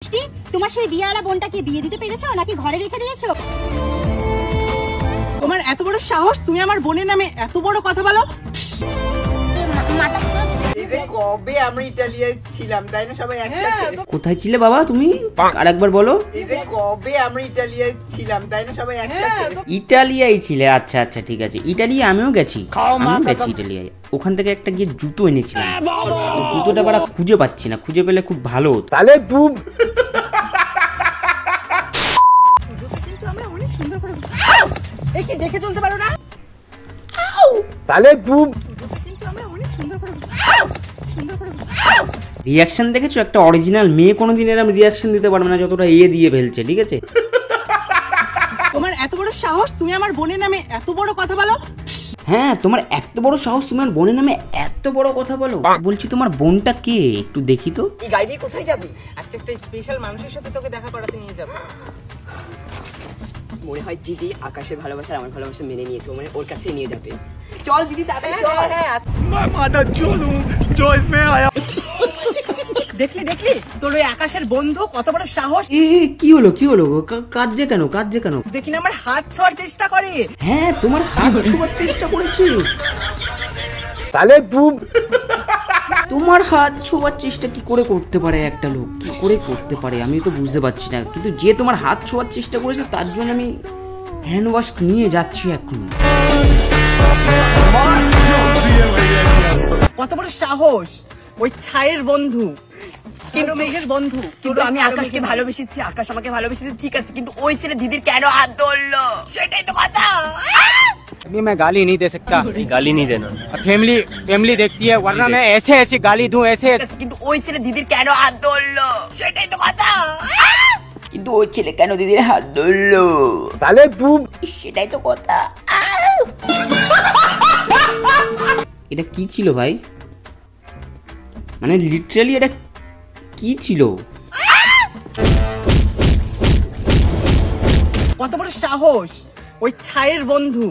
তোমার সেই বিয়েওয়ালা বোনটাকে বিয়ে দিতে পেরেছো নাকি ঘরে রেখে দিয়েছো? তোমার এত বড় সাহস, তুমি আমার বোনের নামে এত বড় কথা বলো? কবে আমরা ইটালিয়ায় ছিলাম তাই না সবাই একসাথে? কোথায় ছিলে বাবা তুমি? আরেকবার বলো। কবে আমরা ইটালিয়ায় ছিলাম তাই না সবাই একসাথে? ইটালিয়ায় ছিলে? আচ্ছা আচ্ছা ঠিক আছে। ইটালিয়া আমিও গেছি, ইটালিয়ায়। ওখান থেকে একটা গিয়ে জুতো এনেছিলাম, জুতোটা বারা খুঁজে পাচ্ছি না, খুঁজে পেলে খুব ভালো হতো। তাহলে তুই আমরা অনেক সুন্দর করে একে দেখে চলতে পারো না? তাহলে তুই আমরা অনেক সুন্দর করে রিয়াকশন দেখেছো? একটা অরিজিনাল মেয়ে কোনোদিন এরকম রিয়াকশন দিতে পারবে না যতটা দিয়ে ফেলছে, ঠিক আছে? তোমার এত বড় সাহস, তুমি আমার বোনের নামে এত বড় কথা বলো? হ্যাঁ, তোমার এত বড় সাহস, তুমি আমার বোনের নামে এত বড় কথা বলো? বলছি তোমার বোনটা কে একটু দেখি তো। এই গাড়ি নিয়ে কোথায় যাবি? আজকে একটা স্পেশাল মানুষের সাথে তোকে দেখা করাতে নিয়ে যাব। মনে হয় দিদি আকাশের ভালোবাসা আমার ভালোবাসা মেনে নিয়েছে, মানে ওর কাছেই নিয়ে যাবে। চল দিদি তাড়াতাড়ি চল। দেখলি দেখলি তোর ওই আকাশের বন্ধু কত বড় সাহস! কি হলো কাঁদছে কেন? দেখি না আমার হাত ছোঁয়ার চেষ্টা করে। হ্যাঁ, তোমার হাত ছোঁয়ার চেষ্টা করেছে। তাহলে তুই তোমার হাত ছোঁয়ার চেষ্টা কি করে করতে পারে একটা লোক? কি করে করতে পারে আমি তো বুঝতে পারছি না, কিন্তু যে তোমার হাত ছোঁয়ার চেষ্টা করেছে তার জন্য আমি হ্যান্ড ওয়াশ নিয়ে যাচ্ছি এখন। কত বড় সাহস! ওই ছায়ের বন্ধু কিন্তু মেঘের বন্ধু। কিন্তু আমি আকাশকে ভালোবেসেছি, আকাশ আমাকে ভালোবেসেছে, ঠিক আছে, কিন্তু ওই ছেলে দিদির কেন হাত ধরলো সেটাই তো কথা। अभी मैं गाली नहीं दे सकता, गाली नहीं देना। फैमिली देखती है, वरना मैं ऐसे गाली दूं ऐसे। কিন্তু ওই ছেলে দিদির কেন হাত ধরলো সেটাই তো কথা। কিন্তু ওই ছেলে কেন দিদির হাত ধরলো? তাহলে তুই সেটাই তো কথা। এটা কি ছিল ভাই? মানে লিটারালি এটা কি ছিল? কত বড় সাহস! ওই ছায়ের বন্ধু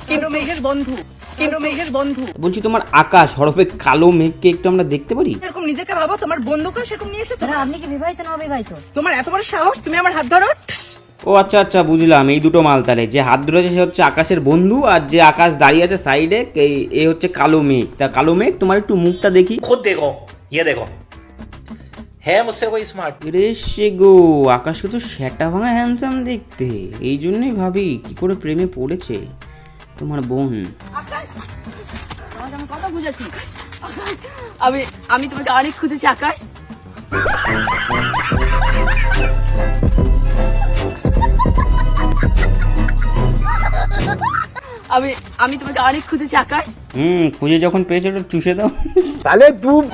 কিন্তু মেঘের বন্ধু। বলছি তোমার আকাশ হরফে কালো মেঘকে একটু আমরা দেখতে পারি? এরকম নিজেকে ভাবো, তোমার বন্ধুকে সেরকম নিয়ে এসেছো। আপনি কি বিবাহিত না অবিবাহিত? তোমার এত বড় সাহস, তুমি আমার হাত ধরো? ও আচ্ছা বুঝলাম, এই দুটো মাল তাহলে। যে হাত ধরেছে সে হচ্ছে আকাশের বন্ধু, আর যে আকাশ দাঁড়িয়ে আছে সাইডে এই হচ্ছে কালো মেঘ। তা কালো মেঘ তোমার একটু মুখটা দেখি। खुद देखो, ये देखो, है मुझसे कोई स्मार्ट? রে সে গো, আকাশকে তো সেটা ভাঙা হ্যান্ডসাম দেখতে, এই জন্যই ভাবি কি করে প্রেমে পড়েছে তোমার বোন। আমি কথা বুঝেছি, আমি তোমাকে অনেক খুঁজেছি আকাশ। আমি তোমাকে অনেক খুঁজেছি আকাশ। খুঁজে যখন পেয়েছো ওটা চুষে দাও। তাহলে তুই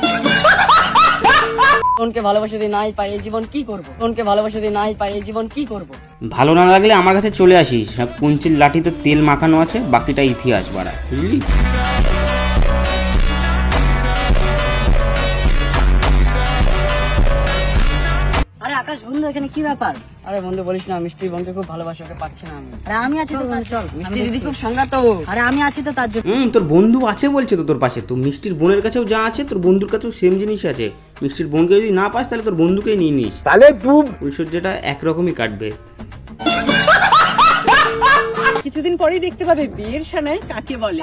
বোনকে ভালোবাসা দিয়ে নাই পাই এই জীবন কি করবো? বোনকে ভালোবাসা দিয়ে নাই পাই এই জীবন কি করবো? ভালো না লাগলে আমার কাছে চলে আসিস, কুঞ্চির লাঠিতে তেল মাখানো আছে, বাকিটা ইতিহাস বাড়া, বুঝলি? আরে আকাশ বন্ধু, এখানে কি ব্যাপার? আরে বন্ধু বলিস না, মিষ্টির বোনকে খুব ভালোবাসা, ওকে পাচ্ছি না আমি। আরে আমি আছি তো, চল। মিষ্টি দিদি খুব সংঘাত। আরে আমি আছি তো তার জন্য। তোর বন্ধু আছে বলছে তো তোর পাশে, তো মিষ্টির বোনের কাছেও যা আছে তোর বন্ধুর কাছেও সেম জিনিস আছে। মিষ্টির বোনকে যদি না পাস তাহলে তোর বন্ধুকেই নিয়ে নিস, তাহলে তুই ফুলসজ্জাটা একরকমই কাটবে। কিছুদিন পরেই দেখতে পাবে বিয়ের সানাই কাকে বলে।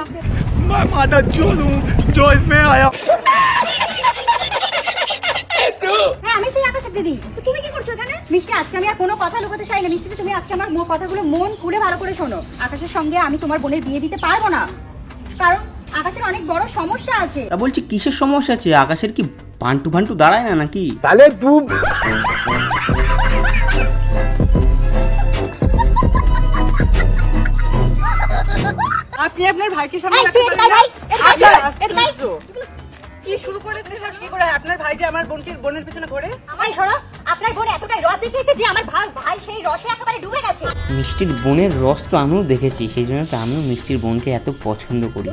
হ্যাঁ, আমি সেই আকাশের দিদি। তো তুমি কি করছো এখানে? মিষ্টি, আজকে আমি আর কোনো কথা লুকোতে চাই না। মিষ্টি, তুমি আজকে আমার কথাগুলো মন খুলে ভালো করে শোনো। আকাশের সঙ্গে আমি তোমার বোনের বিয়ে দিতে পারবো না, কারণ আকাশের অনেক বড় সমস্যা আছে। তা বলছি কিসের সমস্যা আছে? আকাশের কি ভান্টু দাঁড়ায় না নাকি? তাহলে তুই আপনি আপনার ভাইকে সামনে এই, রাখতে তুই পারেন না? এদিকে আয়, এদিকে আয়। কি শুরু করে দিয়েছে? কি করে আপনার ভাই যে আমার বোনের পেছনে ঘোরে? আমার ধরো, আপনার বোন এতটাই রস দেখিয়েছে যে আমার ভাই সেই রসে একেবারে ডুবে গেছে। মিষ্টির বোনের রস তো আমিও দেখেছি, সেই জন্য তো আমিও মিষ্টির বোনকে এত পছন্দ করি।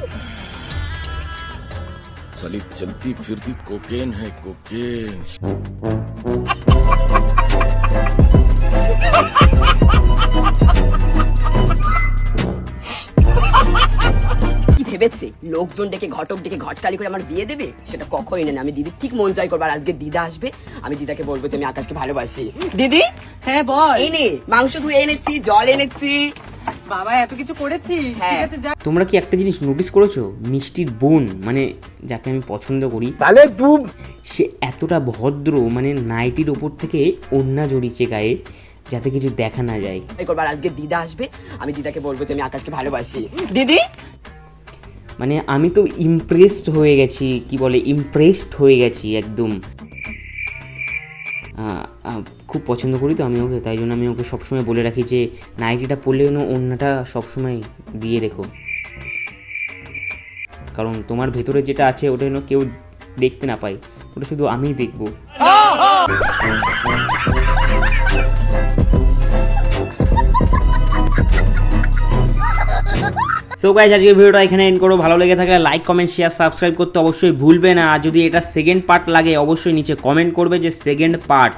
साली चलती फिरती कोकेन है कोकेन। কি ভেবেছে লোকজন ডেকে ঘটক ডেকে ঘটকালি করে আমার বিয়ে দেবে, সেটা কখনোই না। আমি দিদির ঠিক মন জয় করবো। আর আজকে দিদা আসবে, আমি দিদাকে বলবো যে আমি আকাশকে ভালোবাসি। দিদি হ্যাঁ বল। এই নে মাংস ধুয়ে এনেছি, জল এনেছি। বাবা এত কিছু করেছিস, হ্যাঁ। ঠিক আছে যা। তোমরা কি একটা জিনিস নোটিস করেছো? মিষ্টির বোন মানে যাকে আমি পছন্দ করি তাহলে তুই সে এতটা ভদ্র, মানে নাইটির ওপর থেকে ওড়না জড়িয়েছে গায়ে যাতে কিছু দেখা না যায়। জয় করবো। আর আজকে দিদা আসবে, আমি দিদাকে বলবো যে আমি আকাশকে ভালোবাসি। দিদি মানে আমি তো ইমপ্রেসড হয়ে গেছি, কি বলে ইমপ্রেসড হয়ে গেছি একদম। খুব পছন্দ করি তো আমি ওকে, তাই জন্য আমি ওকে সবসময় বলে রাখি যে নাইটিটা পরলে যেন ওড়নাটা সবসময় দিয়ে রেখো, কারণ তোমার ভেতরে যেটা আছে ওটা যেন কেউ দেখতে না পায়, ওটা শুধু আমিই দেখবো। সো গাইস আজকের ভিডিওটা এখানে এন্ড করো। ভালো লেগে থাকলে লাইক কমেন্ট শেয়ার সাবস্ক্রাইব করতে অবশ্যই ভুলবে না। আর যদি এটা সেকেন্ড পার্ট লাগে অবশ্যই নিচে কমেন্ট করবে যে সেকেন্ড পার্ট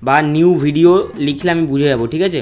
বা নিউ ভিডিও লিখলে আমি বুঝে যাবো, ঠিক আছে।